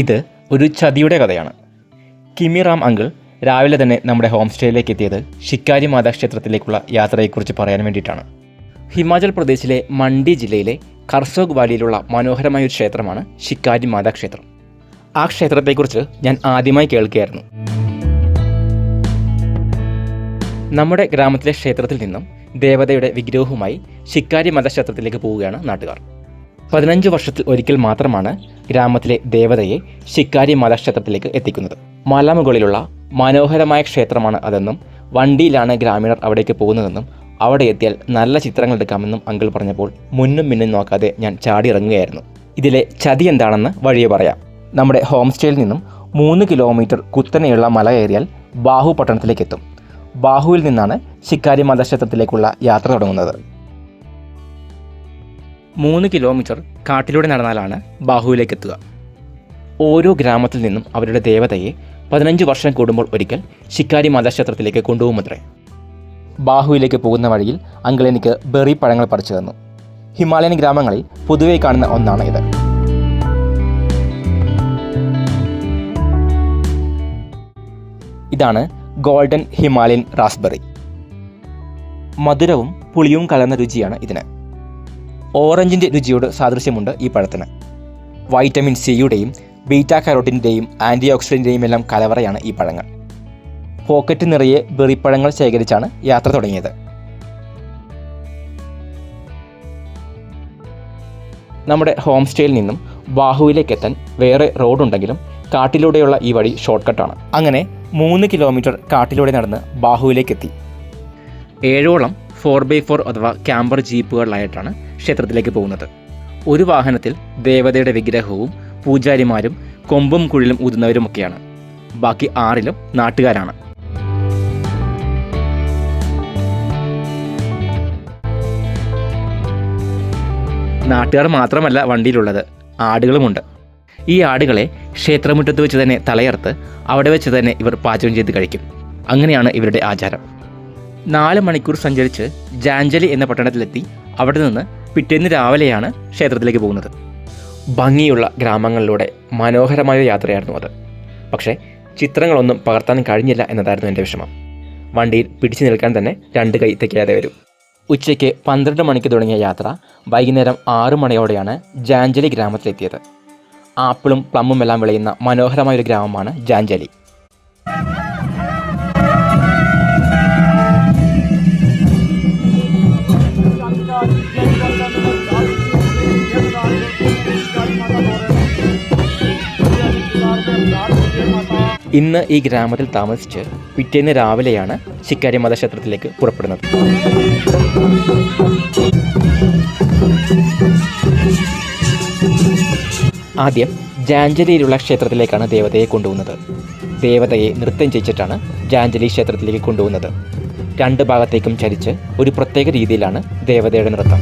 ഇത് ഒരു ചതിയുടെ കഥയാണ്. കിമി റാം അങ്കിൾ രാവിലെ തന്നെ നമ്മുടെ ഹോം സ്റ്റേയിലേക്ക് എത്തിയത് ശിക്കാരി മാതാ ക്ഷേത്രത്തിലേക്കുള്ള യാത്രയെക്കുറിച്ച് പറയാൻ വേണ്ടിയിട്ടാണ്. ഹിമാചൽ പ്രദേശിലെ മണ്ഡി ജില്ലയിലെ കർസോഗ് വാലിയിലുള്ള മനോഹരമായൊരു ക്ഷേത്രമാണ് ശിക്കാരി മാതാ ക്ഷേത്രം. ആ ക്ഷേത്രത്തെക്കുറിച്ച് ഞാൻ ആദ്യമായി കേൾക്കുകയായിരുന്നു. നമ്മുടെ ഗ്രാമത്തിലെ ക്ഷേത്രത്തിൽ നിന്നും ദേവതയുടെ വിഗ്രഹവുമായി ശിക്കാരി മാതാ ക്ഷേത്രത്തിലേക്ക് പോവുകയാണ് നാട്ടുകാർ. 15 വർഷത്തിൽ ഒരിക്കൽ മാത്രമാണ് ഗ്രാമത്തിലെ ദേവതയെ ശിക്കാരി മാതാ ക്ഷേത്രത്തിലേക്ക് എത്തിക്കുന്നത്. മലമുകളിലുള്ള മനോഹരമായ ക്ഷേത്രമാണ് അതെന്നും വണ്ടിയിലാണ് ഗ്രാമീണർ അവിടേക്ക് പോകുന്നതെന്നും അവിടെ എത്തിയാൽ നല്ല ചിത്രങ്ങൾ എടുക്കാമെന്നും അങ്കിൾ പറഞ്ഞപ്പോൾ മുന്നും പിന്നും നോക്കാതെ ഞാൻ ചാടി ഇറങ്ങുകയായിരുന്നു. ഇതിലെ ചതി എന്താണെന്ന് വഴിയെ പറയാം. നമ്മുടെ ഹോം സ്റ്റേയിൽ നിന്നും 3 കിലോമീറ്റർ കുത്തനെയുള്ള മല കയറിയാൽ ബാഹു പട്ടണത്തിലേക്ക് എത്തും. ബാഹുവിൽ നിന്നാണ് ശിക്കാരി മാതാ ക്ഷേത്രത്തിലേക്കുള്ള യാത്ര തുടങ്ങുന്നത്. 3 കിലോമീറ്റർ കാട്ടിലൂടെ നടന്നാലാണ് ബാഹുവിലേക്ക് എത്തുക. ഓരോ ഗ്രാമത്തിൽ നിന്നും അവരുടെ ദേവതയെ 15 വർഷം കൂടുമ്പോൾ ഒരിക്കൽ ശിക്കാരി മാതാ ക്ഷേത്രത്തിലേക്ക് കൊണ്ടുപോകുമത്രേ. ബാഹുവിലേക്ക് പോകുന്ന വഴിയിൽ അങ്കിൾ എനിക്ക് ബെറി പഴങ്ങൾ പറിച്ചു തന്നു. ഹിമാലയൻ ഗ്രാമങ്ങളിൽ പൊതുവെ കാണുന്ന ഒന്നാണ് ഇത്. ഇതാണ് ഗോൾഡൻ ഹിമാലയൻ റാസ്ബെറി. മധുരവും പുളിയും കലർന്ന രുചിയാണ് ഇതിന്. ഓറഞ്ചിൻ്റെ രുചിയോട് സാദൃശ്യമുണ്ട് ഈ പഴത്തിന്. വൈറ്റമിൻ സിയുടെയും ബീറ്റാ കാരോട്ടിൻ്റെയും ആൻറ്റി ഓക്സിഡൻറ്റിൻ്റെയും എല്ലാം കലവറയാണ് ഈ പഴങ്ങൾ. പോക്കറ്റ് നിറയെ ബെറിപ്പഴങ്ങൾ ശേഖരിച്ചാണ് യാത്ര തുടങ്ങിയത്. നമ്മുടെ ഹോം സ്റ്റേയിൽ നിന്നും ബാഹുവിലേക്ക് എത്താൻ വേറെ റോഡുണ്ടെങ്കിലും കാട്ടിലൂടെയുള്ള ഈ വഴി ഷോർട്ട് കട്ടാണ്. അങ്ങനെ 3 കിലോമീറ്റർ കാട്ടിലൂടെ നടന്ന് ബാഹുവിലേക്ക് എത്തി. 7ഓളം 4x4 അഥവാ ക്യാമ്പർ ജീപ്പുകളിലായിട്ടാണ് ക്ഷേത്രത്തിലേക്ക് പോകുന്നത്. ഒരു വാഹനത്തിൽ ദേവതയുടെ വിഗ്രഹവും പൂജാരിമാരും കൊമ്പും കുഴിലും ഊതുന്നവരുമൊക്കെയാണ്. ബാക്കി 6ലും നാട്ടുകാരാണ്. നാട്ടുകാർ മാത്രമല്ല വണ്ടിയിലുള്ളത്, ആടുകളുമുണ്ട്. ഈ ആടുകളെ ക്ഷേത്രമുറ്റത്ത് വെച്ച് തന്നെ തലയർത്ത് അവിടെ വെച്ച് തന്നെ ഇവർ പാചകം ചെയ്ത് കഴിക്കും. അങ്ങനെയാണ് ഇവരുടെ ആചാരം. 4 മണിക്കൂർ സഞ്ചരിച്ച് ജാഞ്ചലി എന്ന പട്ടണത്തിലെത്തി അവിടെ നിന്ന് പിറ്റേന്ന് രാവിലെയാണ് ക്ഷേത്രത്തിലേക്ക് പോകുന്നത്. ഭംഗിയുള്ള ഗ്രാമങ്ങളിലൂടെ മനോഹരമായ യാത്രയായിരുന്നു അത്. പക്ഷേ ചിത്രങ്ങളൊന്നും പകർത്താൻ കഴിഞ്ഞില്ല എന്നതായിരുന്നു എൻ്റെ വിഷമം. വണ്ടിയിൽ പിടിച്ചു നിൽക്കാൻ തന്നെ 2 കൈ തികയാതെ വരും. ഉച്ചയ്ക്ക് 12 മണിക്ക് തുടങ്ങിയ യാത്ര വൈകുന്നേരം 6 മണിയോടെയാണ് ജാഞ്ചലി ഗ്രാമത്തിലെത്തിയത്. ആപ്പിളും പ്ലമ്മും എല്ലാം വിളയുന്ന മനോഹരമായൊരു ഗ്രാമമാണ് ജാഞ്ചലി. ഇന്ന് ഈ ഗ്രാമത്തിൽ താമസിച്ച് പിറ്റേന്ന് രാവിലെയാണ് ശിക്കാരി മാതാ ക്ഷേത്രത്തിലേക്ക് പുറപ്പെടുന്നത്. ആദ്യം ജാഞ്ചലിയിലുള്ള ക്ഷേത്രത്തിലേക്കാണ് ദേവതയെ കൊണ്ടുപോകുന്നത്. ദേവതയെ നൃത്തം ചെയ്യിച്ചിട്ടാണ് ജാഞ്ചലി ക്ഷേത്രത്തിലേക്ക് കൊണ്ടുപോകുന്നത്. 2 ഭാഗത്തേക്കും ചരിച്ച് ഒരു പ്രത്യേക രീതിയിലാണ് ദേവതയുടെ നൃത്തം.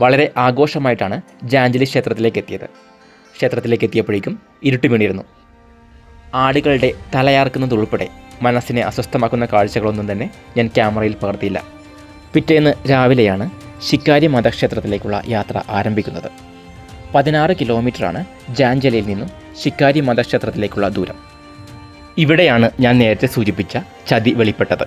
വളരെ ആഘോഷമായിട്ടാണ് ജാഞ്ചലി ക്ഷേത്രത്തിലേക്ക് എത്തിയത്. ക്ഷേത്രത്തിലേക്ക് എത്തിയപ്പോഴേക്കും ഇരുട്ട് വീണിരുന്നു. ആടുകളുടെ തലയാർക്കുന്നതുൾപ്പെടെ മനസ്സിനെ അസ്വസ്ഥമാക്കുന്ന കാഴ്ചകളൊന്നും തന്നെ ഞാൻ ക്യാമറയിൽ പകർത്തിയില്ല. പിറ്റേന്ന് രാവിലെയാണ് ശിക്കാരി മാതാ ക്ഷേത്രത്തിലേക്കുള്ള യാത്ര ആരംഭിക്കുന്നത്. 16 കിലോമീറ്ററാണ് ജാഞ്ചലിയിൽ നിന്നും ശിക്കാരി മാതാ ക്ഷേത്രത്തിലേക്കുള്ള ദൂരം. ഇവിടെയാണ് ഞാൻ നേരത്തെ സൂചിപ്പിച്ച ചതി വെളിപ്പെട്ടത്.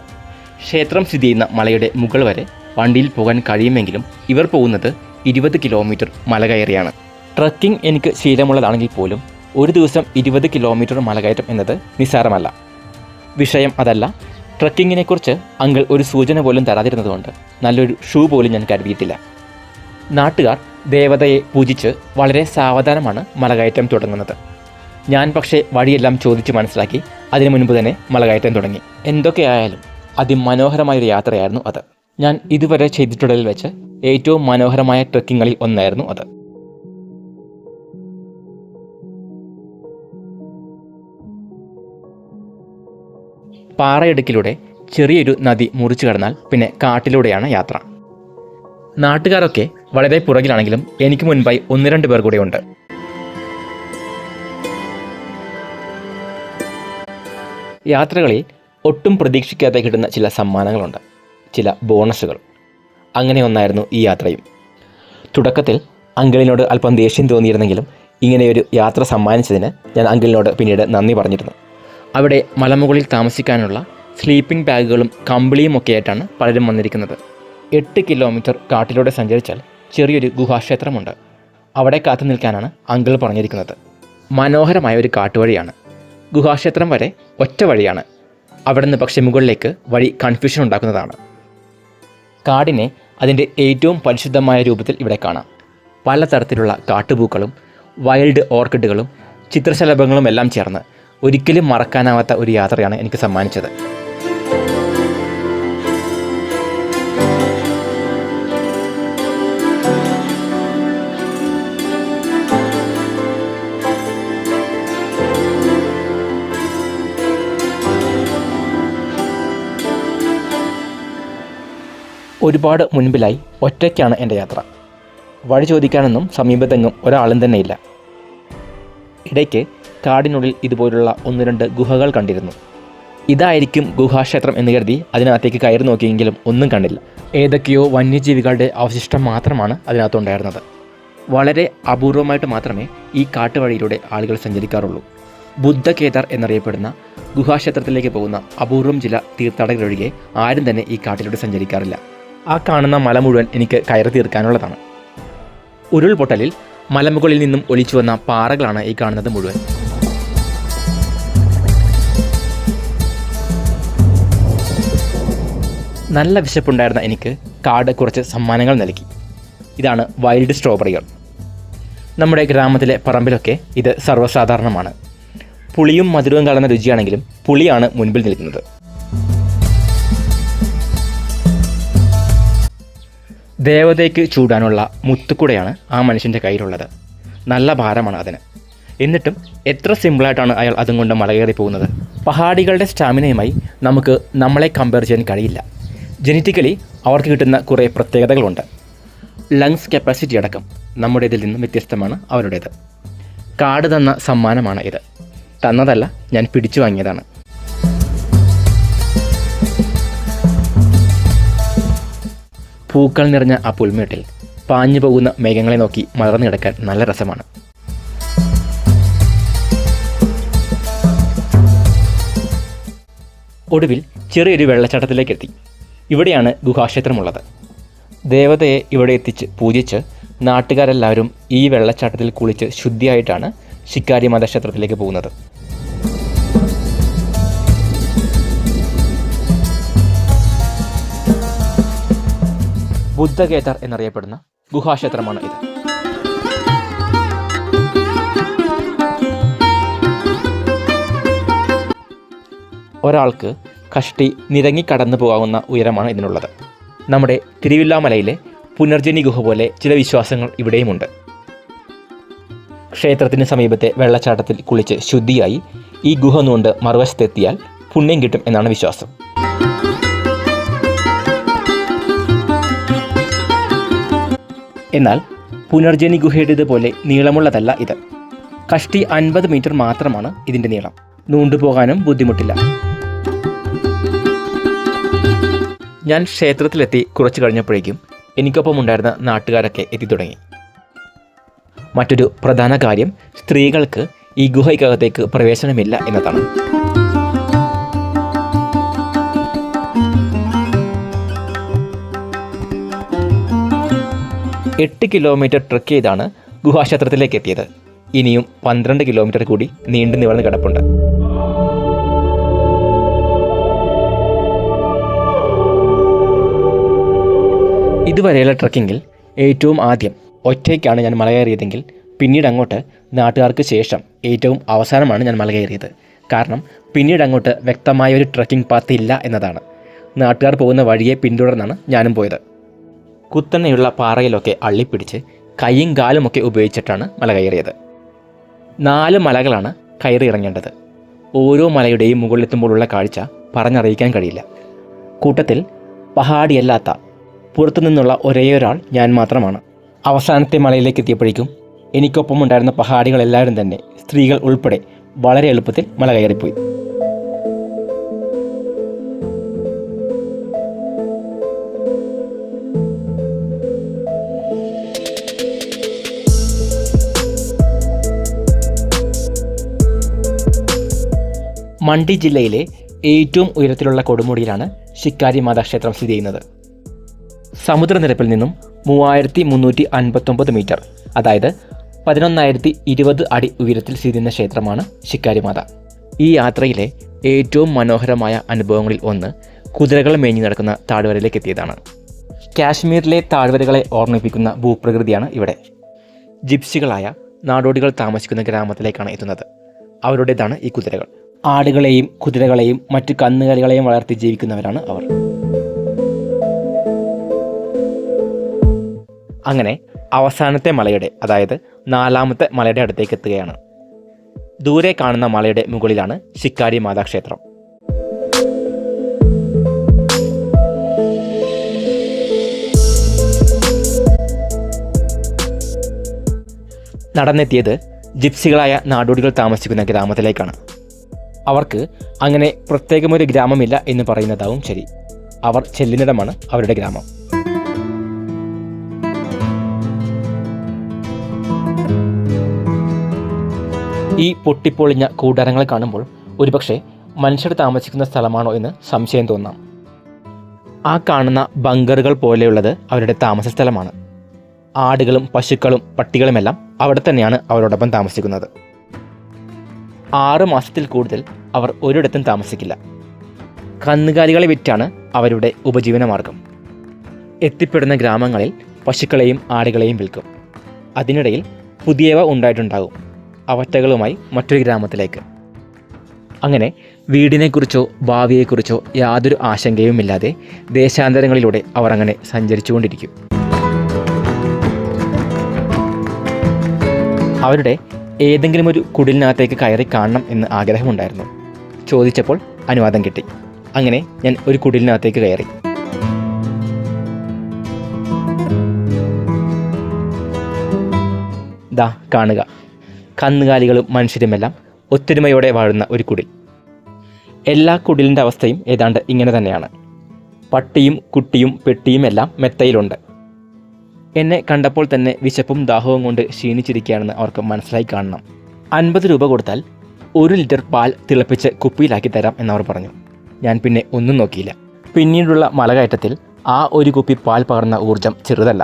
ക്ഷേത്രം സ്ഥിതി ചെയ്യുന്ന മലയുടെ മുകൾ വരെ വണ്ടിയിൽ പോകാൻ കഴിയുമെങ്കിലും ഇവർ പോകുന്നത് 20 കിലോമീറ്റർ മല കയറിയാണ്. ട്രക്കിംഗ് എനിക്ക് ശീലമുള്ളതാണെങ്കിൽ പോലും ഒരു ദിവസം 20 കിലോമീറ്റർ മലകയറ്റം എന്നത് നിസ്സാരമല്ല. വിഷയം അതല്ല. ട്രക്കിങ്ങിനെക്കുറിച്ച് അങ്കിൾ ഒരു സൂചന പോലും തരാതിരുന്നതുകൊണ്ട് നല്ലൊരു ഷൂ പോലും ഞാൻ കരുതിയിട്ടില്ല. നാട്ടുകാർ ദേവതയെ പൂജിച്ച് വളരെ സാവധാനമാണ് മലകയറ്റം തുടങ്ങുന്നത്. ഞാൻ പക്ഷേ വഴിയെല്ലാം ചോദിച്ച് മനസ്സിലാക്കി അതിനു മുൻപ് തന്നെ മലകയറ്റം തുടങ്ങി. എന്തൊക്കെയായാലും അതിമനോഹരമായൊരു യാത്രയായിരുന്നു അത്. ഞാൻ ഇതുവരെ ചെയ്തിട്ടുള്ളതിൽ വെച്ച് ഏറ്റവും മനോഹരമായ ട്രക്കിങ്ങുകളിൽ ഒന്നായിരുന്നു അത്. പാറയിടുക്കിലൂടെ ചെറിയൊരു നദി മുറിച്ചു കടന്നാൽ പിന്നെ കാട്ടിലൂടെയാണ് യാത്ര. നാട്ടുകാരൊക്കെ വളരെ പുറകിലാണെങ്കിലും എനിക്ക് മുൻപായി 1-2 പേർ കൂടെ ഉണ്ട്. യാത്രകളിൽ ഒട്ടും പ്രതീക്ഷിക്കാതെ കിട്ടുന്ന ചില സമ്മാനങ്ങളുണ്ട്, ചില ബോണസുകൾ. അങ്ങനെ ഒന്നായിരുന്നു ഈ യാത്രയും. തുടക്കത്തിൽ അങ്കിളിനോട് അല്പം ദേഷ്യം തോന്നിയിരുന്നെങ്കിലും ഇങ്ങനെയൊരു യാത്ര സമ്മാനിച്ചതിന് ഞാൻ അങ്കിളിനോട് പിന്നീട് നന്ദി പറഞ്ഞിരുന്നു. അവിടെ മലമുകളിൽ താമസിക്കാനുള്ള സ്ലീപ്പിംഗ് ബാഗുകളും കമ്പിളിയും ഒക്കെ ആയിട്ടാണ് പലരും വന്നിരിക്കുന്നത്. 8 കിലോമീറ്റർ കാട്ടിലൂടെ സഞ്ചരിച്ചാൽ ചെറിയൊരു ഗുഹാക്ഷേത്രമുണ്ട്. അവിടെ കാത്തു നിൽക്കാനാണ് അങ്കിൾ പറഞ്ഞിരിക്കുന്നത്. മനോഹരമായ ഒരു കാട്ടുവഴിയാണ്. ഗുഹാക്ഷേത്രം വരെ ഒറ്റ വഴിയാണ്. അവിടെ നിന്ന് പക്ഷേ മുകളിലേക്ക് വഴി കൺഫ്യൂഷൻ ഉണ്ടാക്കുന്നതാണ്. കാടിനെ അതിൻ്റെ ഏറ്റവും പരിശുദ്ധമായ രൂപത്തിൽ ഇവിടെ കാണാം. പലതരത്തിലുള്ള കാട്ടുപൂക്കളും വൈൽഡ് ഓർക്കിഡുകളും ചിത്രശലഭങ്ങളും എല്ലാം ചേർന്ന് ഒരിക്കലും മറക്കാനാവാത്ത ഒരു യാത്രയാണ് എനിക്ക് സമ്മാനിച്ചത്. ഒരുപാട് മുൻപിലായി ഒറ്റയ്ക്കാണ് എൻ്റെ യാത്ര. വഴി ചോദിക്കാനൊന്നും സമീപത്തെങ്ങും ഒരാളും തന്നെയില്ല. ഇടയ്ക്ക് കാടിനുള്ളിൽ ഇതുപോലുള്ള 1-2 ഗുഹകൾ കണ്ടിരുന്നു. ഇതായിരിക്കും ഗുഹാക്ഷേത്രം എന്ന് കരുതി അതിനകത്തേക്ക് കയറി നോക്കിയെങ്കിലും ഒന്നും കണ്ടില്ല. ഏതൊക്കെയോ വന്യജീവികളുടെ അവശിഷ്ടം മാത്രമാണ് അതിനകത്തുണ്ടായിരുന്നത്. വളരെ അപൂർവമായിട്ട് മാത്രമേ ഈ കാട്ടുവഴിയിലൂടെ ആളുകൾ സഞ്ചരിക്കാറുള്ളൂ. ബുദ്ധകേദാർ എന്നറിയപ്പെടുന്ന ഗുഹാക്ഷേത്രത്തിലേക്ക് പോകുന്ന അപൂർവം ചില തീർത്ഥാടകരൊഴികെ ആരും തന്നെ ഈ കാട്ടിലൂടെ സഞ്ചരിക്കാറില്ല. ആ കാണുന്ന മല മുഴുവൻ എനിക്ക് കയറി തീർക്കാനുള്ളതാണ്. ഉരുൾപൊട്ടലിൽ മലമുകളിൽ നിന്നും ഒലിച്ചു വന്ന പാറകളാണ് ഈ കാണുന്നത് മുഴുവൻ. നല്ല വിശപ്പുണ്ടായിരുന്ന എനിക്ക് കാട് കുറച്ച് സമ്മാനങ്ങൾ നൽകി. ഇതാണ് വൈൽഡ് സ്ട്രോബെറികൾ. നമ്മുടെ ഗ്രാമത്തിലെ പറമ്പിലൊക്കെ ഇത് സർവ്വസാധാരണമാണ്. പുളിയും മധുരവും കലർന്ന രുചിയാണെങ്കിലും പുളിയാണ് മുൻപിൽ നിൽക്കുന്നത്. ദേവതയ്ക്ക് ചൂടാനുള്ള മുത്തുക്കുടയാണ് ആ മനുഷ്യൻ്റെ കയ്യിലുള്ളത്. നല്ല ഭാരമാണ് അതിന്. എന്നിട്ടും എത്ര സിമ്പിളായിട്ടാണ് അയാൾ അതും കൊണ്ട് മലകയറി പോകുന്നത്. പഹാടികളുടെ സ്റ്റാമിനയുമായി നമുക്ക് നമ്മളെ കമ്പയർ ചെയ്യാൻ കഴിയില്ല. ജനറ്റിക്കലി അവർക്ക് കിട്ടുന്ന കുറേ പ്രത്യേകതകളുണ്ട്. ലങ്സ് കപ്പാസിറ്റി അടക്കം നമ്മുടേതിൽ നിന്നും വ്യത്യസ്തമാണ് അവരുടേത്. കാട് തന്ന സമ്മാനമാണ് ഇത്. തന്നതല്ല, ഞാൻ പിടിച്ചു വാങ്ങിയതാണ്. പൂക്കൾ നിറഞ്ഞ ആ പുൽമേട്ടിൽ പാഞ്ഞു പോകുന്ന മേഘങ്ങളെ നോക്കി മലർന്നു കിടക്കാൻ നല്ല രസമാണ്. ഒടുവിൽ ചെറിയൊരു വെള്ളച്ചാട്ടത്തിലേക്ക് എത്തി. ഇവിടെയാണ് ഗുഹാക്ഷേത്രമുള്ളത്. ദേവതയെ ഇവിടെ എത്തിച്ച് പൂജിച്ച് നാട്ടുകാരെല്ലാവരും ഈ വെള്ളച്ചാട്ടത്തിൽ കുളിച്ച് ശുദ്ധിയായിട്ടാണ് ശിക്കാരി മതക്ഷേത്രത്തിലേക്ക് പോകുന്നത്. ബുദ്ധകേദാർ എന്നറിയപ്പെടുന്ന ഗുഹാക്ഷേത്രമാണ് ഇത്. ഒരാൾക്ക് കഷ്ടി നിരങ്ങി കടന്നു പോകാവുന്ന ഉയരമാണ് ഇതിനുള്ളത്. നമ്മുടെ തിരുവില്ലാമലയിലെ പുനർജനി ഗുഹ പോലെ ചില വിശ്വാസങ്ങൾ ഇവിടെയുമുണ്ട്. ക്ഷേത്രത്തിന് സമീപത്തെ വെള്ളച്ചാട്ടത്തിൽ കുളിച്ച് ശുദ്ധിയായി ഈ ഗുഹ കൊണ്ട് മറുവശത്തെത്തിയാൽ പുണ്യം കിട്ടും എന്നാണ് വിശ്വാസം. എന്നാൽ പുനർജനി ഗുഹയുടേതുപോലെ നീളമുള്ളതല്ല ഇത്. കഷ്ടി 50 മീറ്റർ മാത്രമാണ് ഇതിൻ്റെ നീളം. നൂണ്ടുപോകാനും ബുദ്ധിമുട്ടില്ല. ഞാൻ ക്ഷേത്രത്തിലെത്തി കുറച്ച് കഴിഞ്ഞപ്പോഴേക്കും എനിക്കൊപ്പം ഉണ്ടായിരുന്ന നാട്ടുകാരൊക്കെ എത്തിത്തുടങ്ങി. മറ്റൊരു പ്രധാന കാര്യം, സ്ത്രീകൾക്ക് ഈ ഗുഹയ്ക്കകത്തേക്ക് പ്രവേശനമില്ല എന്നതാണ്. എട്ട് കിലോമീറ്റർ ട്രെക്ക് ചെയ്താണ് ഗുഹാക്ഷേത്രത്തിലേക്ക് എത്തിയത്. ഇനിയും 12 കിലോമീറ്റർ കൂടി നീണ്ടു നിവർന്ന് കിടപ്പുണ്ട്. ഇതുവരെയുള്ള ട്രക്കിങ്ങിൽ ഏറ്റവും ആദ്യം ഒറ്റയ്ക്കാണ് ഞാൻ മല കയറിയതെങ്കിൽ പിന്നീട് അങ്ങോട്ട് നാട്ടുകാർക്ക് ശേഷം ഏറ്റവും അവസാനമാണ് ഞാൻ മല കയറിയത്. കാരണം പിന്നീട് അങ്ങോട്ട് വ്യക്തമായ ഒരു ട്രക്കിംഗ് പാത്ത് ഇല്ല എന്നതാണ്. നാട്ടുകാർ പോകുന്ന വഴിയെ പിന്തുടർന്നാണ് ഞാനും പോയത്. കുത്തനെയുള്ള പാറയിലൊക്കെ അള്ളിപ്പിടിച്ച് കൈയും കാലുമൊക്കെ ഉപയോഗിച്ചിട്ടാണ് മല കയറിയത്. 4 മലകളാണ് കയറി ഇറങ്ങേണ്ടത്. ഓരോ മലയുടെയും മുകളിലെത്തുമ്പോഴുള്ള കാഴ്ച പറഞ്ഞറിയിക്കാൻ കഴിയില്ല. കൂട്ടത്തിൽ പഹാടിയല്ലാത്ത പുറത്തുനിന്നുള്ള ഒരേയൊരാൾ ഞാൻ മാത്രമാണ്. അവസാനത്തെ മലയിലേക്ക് എത്തിയപ്പോഴേക്കും എനിക്കൊപ്പം ഉണ്ടായിരുന്ന പഹാടികളെല്ലാവരും തന്നെ, സ്ത്രീകൾ ഉൾപ്പെടെ, വളരെ എളുപ്പത്തിൽ മല കയറിപ്പോയി. മണ്ഡി ജില്ലയിലെ ഏറ്റവും ഉയരത്തിലുള്ള കൊടുമുടിയിലാണ് ശിക്കാരി മാതാ ക്ഷേത്രം സ്ഥിതി ചെയ്യുന്നത്. സമുദ്രനിരപ്പിൽ നിന്നും 3359 മീറ്റർ, അതായത് 11,020 അടി ഉയരത്തിൽ സ്ഥിതി ചെയ്യുന്ന ക്ഷേത്രമാണ് ശിക്കാരി മാത. ഈ യാത്രയിലെ ഏറ്റവും മനോഹരമായ അനുഭവങ്ങളിൽ ഒന്ന് കുതിരകൾ മേഞ്ഞു നടക്കുന്ന താഴ്വരയിലേക്ക് എത്തിയതാണ്. കാശ്മീരിലെ താഴ്വരകളെ ഓർമ്മിപ്പിക്കുന്ന ഭൂപ്രകൃതിയാണ് ഇവിടെ. ജിപ്സികളായ നാടോടികൾ താമസിക്കുന്ന ഗ്രാമത്തിലേക്കാണ് എത്തുന്നത്. അവരുടേതാണ് ഈ കുതിരകൾ. ആടുകളെയും കുതിരകളെയും മറ്റു കന്നുകാലികളെയും വളർത്തി ജീവിക്കുന്നവരാണ് അവർ. അങ്ങനെ അവസാനത്തെ മലയുടെ, അതായത് 4ാമത്തെ മലയുടെ അടുത്തേക്ക് എത്തുകയാണ്. ദൂരെ കാണുന്ന മലയുടെ മുകളിലാണ് ശിക്കാരി മാതാ ക്ഷേത്രം. നടന്നെത്തിയത് ജിപ്സികളായ നാടോടികൾ താമസിക്കുന്ന ഗ്രാമത്തിലേക്കാണ്. അവർക്ക് അങ്ങനെ പ്രത്യേകമൊരു ഗ്രാമമില്ല എന്ന് പറയുന്നതാവും ശരി. അവർ ചെല്ലുന്നിടമാണ് അവരുടെ ഗ്രാമം. ഈ പൊട്ടിപ്പൊളിഞ്ഞ കൂടാരങ്ങൾ കാണുമ്പോൾ ഒരുപക്ഷെ മനുഷ്യർ താമസിക്കുന്ന സ്ഥലമാണോ എന്ന് സംശയം തോന്നാം. ആ കാണുന്ന ബങ്കറുകൾ പോലെയുള്ളത് അവരുടെ താമസ സ്ഥലമാണ്. ആടുകളും പശുക്കളും പട്ടികളുമെല്ലാം അവിടെ തന്നെയാണ് അവരോടൊപ്പം താമസിക്കുന്നത്. 6 മാസത്തിൽ കൂടുതൽ അവർ ഒരിടത്തും താമസിക്കില്ല. കന്നുകാലികളെ വിറ്റാണ് അവരുടെ ഉപജീവനമാർഗം. എത്തിപ്പെടുന്ന ഗ്രാമങ്ങളിൽ പശുക്കളെയും ആടുകളെയും വിൽക്കും. അതിനിടയിൽ പുതിയവ ഉണ്ടായിട്ടുണ്ടാകും, അവറ്റകളുമായി മറ്റൊരു ഗ്രാമത്തിലേക്ക്. അങ്ങനെ വീടിനെക്കുറിച്ചോ ഭാവിയെക്കുറിച്ചോ യാതൊരു ആശങ്കയുമില്ലാതെ ദേശാന്തരങ്ങളിലൂടെ അവർ അങ്ങനെ സഞ്ചരിച്ചുകൊണ്ടിരിക്കും. അവരുടെ ഏതെങ്കിലും ഒരു കുടിലിനകത്തേക്ക് കയറി കാണണം എന്ന് ആഗ്രഹമുണ്ടായിരുന്നു. ചോദിച്ചപ്പോൾ അനുവാദം കിട്ടി. അങ്ങനെ ഞാൻ ഒരു കുടിലിനകത്തേക്ക് കയറി. ദാ കാണുക, കന്നുകാലികളും മനുഷ്യരുമെല്ലാം ഒത്തൊരുമയോടെ വാഴുന്ന ഒരു കുടിൽ. എല്ലാ കുടിലിൻ്റെ അവസ്ഥയും ഏതാണ്ട് ഇങ്ങനെ തന്നെയാണ്. പട്ടിയും കുട്ടിയും പെട്ടിയും എല്ലാം മെത്തയിലുണ്ട്. എന്നെ കണ്ടപ്പോൾ തന്നെ വിശപ്പും ദാഹവും കൊണ്ട് ക്ഷീണിച്ചിരിക്കുകയാണെന്ന് അവർക്ക് മനസ്സിലായി കാണണം. 50 രൂപ കൊടുത്താൽ 1 ലിറ്റർ പാൽ തിളപ്പിച്ച് കുപ്പിയിലാക്കി തരാം എന്നവർ പറഞ്ഞു. ഞാൻ പിന്നെ ഒന്നും നോക്കിയില്ല. പിന്നീടുള്ള മലകയറ്റത്തിൽ ആ ഒരു കുപ്പി പാൽ പകർന്ന ഊർജം ചെറുതല്ല.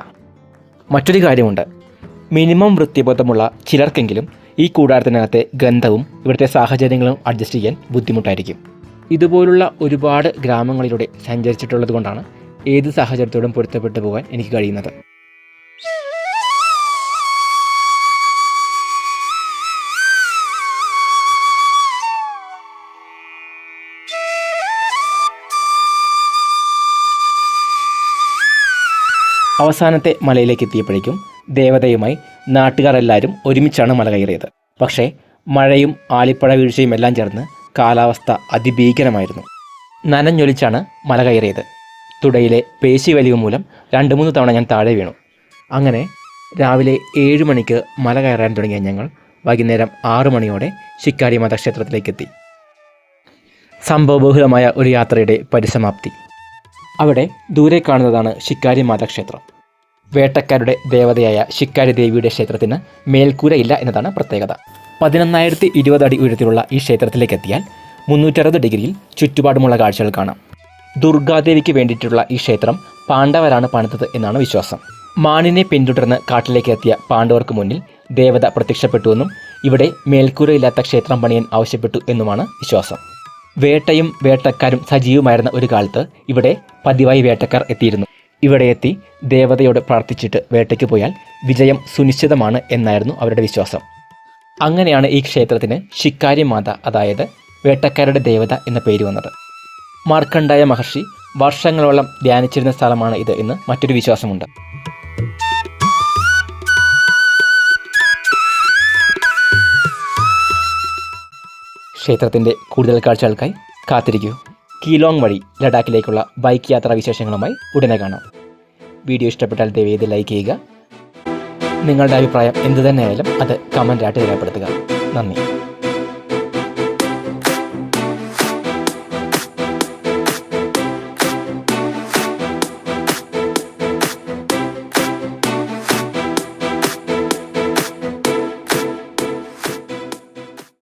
മറ്റൊരു കാര്യമുണ്ട്. മിനിമം വൃത്തിബോധമുള്ള ചിലർക്കെങ്കിലും ഈ കൂടാരത്തിനകത്തെ ഗന്ധവും ഇവിടുത്തെ സാഹചര്യങ്ങളും അഡ്ജസ്റ്റ് ചെയ്യാൻ ബുദ്ധിമുട്ടായിരിക്കും. ഇതുപോലുള്ള ഒരുപാട് ഗ്രാമങ്ങളിലൂടെ സഞ്ചരിച്ചിട്ടുള്ളത് കൊണ്ടാണ് ഏത് സാഹചര്യത്തോടും പൊരുത്തപ്പെട്ടു പോകാൻ എനിക്ക് കഴിയുന്നത്. അവസാനത്തെ മലയിലേക്ക് എത്തിയപ്പോഴേക്കും ദേവതയുമായി നാട്ടുകാരെല്ലാവരും ഒരുമിച്ചാണ് മല കയറിയത്. പക്ഷേ മഴയും ആലിപ്പഴ വീഴ്ചയും എല്ലാം ചേർന്ന് കാലാവസ്ഥ അതിഭീകരമായിരുന്നു. നനഞ്ഞൊലിച്ചാണ് മല കയറിയത്. തുടയിലെ പേശി വലിവ് മൂലം 2-3 തവണ ഞാൻ താഴെ വീണു. അങ്ങനെ രാവിലെ 7 മണിക്ക് മല കയറാൻ തുടങ്ങിയ ഞങ്ങൾ വൈകുന്നേരം 6 മണിയോടെ ശിക്കാരി മാതാ ക്ഷേത്രത്തിലേക്കെത്തി. സംഭവബഹുലമായ ഒരു യാത്രയുടെ പരിസമാപ്തി. അവിടെ ദൂരെ കാണുന്നതാണ് ശിക്കാരി മാതാ ക്ഷേത്രം. വേട്ടക്കാരുടെ ദേവതയായ ശിക്കാരി ദേവിയുടെ ക്ഷേത്രത്തിന് മേൽക്കൂരയില്ല എന്നതാണ് പ്രത്യേകത. 11,020 അടി ഉയരത്തിലുള്ള ഈ ക്ഷേത്രത്തിലേക്ക് എത്തിയാൽ 360 ഡിഗ്രിയിൽ ചുറ്റുപാടുമുള്ള കാഴ്ചകൾ കാണാം. ദുർഗാദേവിക്ക് വേണ്ടിയിട്ടുള്ള ഈ ക്ഷേത്രം പാണ്ഡവരാണ് പണിതത് എന്നാണ് വിശ്വാസം. മാനിനെ പിന്തുടർന്ന് കാട്ടിലേക്ക് എത്തിയ പാണ്ഡവർക്ക് മുന്നിൽ ദേവത പ്രത്യക്ഷപ്പെട്ടുവെന്നും ഇവിടെ മേൽക്കൂരയില്ലാത്ത ക്ഷേത്രം പണിയാൻ ആവശ്യപ്പെട്ടു എന്നുമാണ് വിശ്വാസം. വേട്ടയും വേട്ടക്കാരും സജീവമായിരുന്ന ഒരു കാലത്ത് ഇവിടെ പതിവായി വേട്ടക്കാർ എത്തിയിരുന്നു. ഇവിടെ എത്തി ദേവതയോട് പ്രാർത്ഥിച്ചിട്ട് വേട്ടയ്ക്ക് പോയാൽ വിജയം സുനിശ്ചിതമാണ് എന്നായിരുന്നു അവരുടെ വിശ്വാസം. അങ്ങനെയാണ് ഈ ക്ഷേത്രത്തിന് ശിക്കാരി മാത, അതായത് വേട്ടക്കാരുടെ ദേവത എന്ന പേര് വന്നത്. മാർക്കണ്ഡേയ മഹർഷി വർഷങ്ങളോളം ധ്യാനിച്ചിരുന്ന സ്ഥലമാണ് ഇത് എന്ന് മറ്റൊരു വിശ്വാസമുണ്ട്. ക്ഷേത്രത്തിൻ്റെ കൂടുതൽ കാഴ്ചകൾക്കായി കാത്തിരിക്കൂ. കീലോങ് വഴി ലഡാക്കിലേക്കുള്ള ബൈക്ക് യാത്രാ വിശേഷങ്ങളുമായി ഉടനെ കാണാം. വീഡിയോ ഇഷ്ടപ്പെട്ടാൽ ദയവേത് ലൈക്ക് ചെയ്യുക. നിങ്ങളുടെ അഭിപ്രായം എന്തു തന്നെയായാലും അത് കമൻറ്റായിട്ട് രേഖപ്പെടുത്തുക. നന്ദി.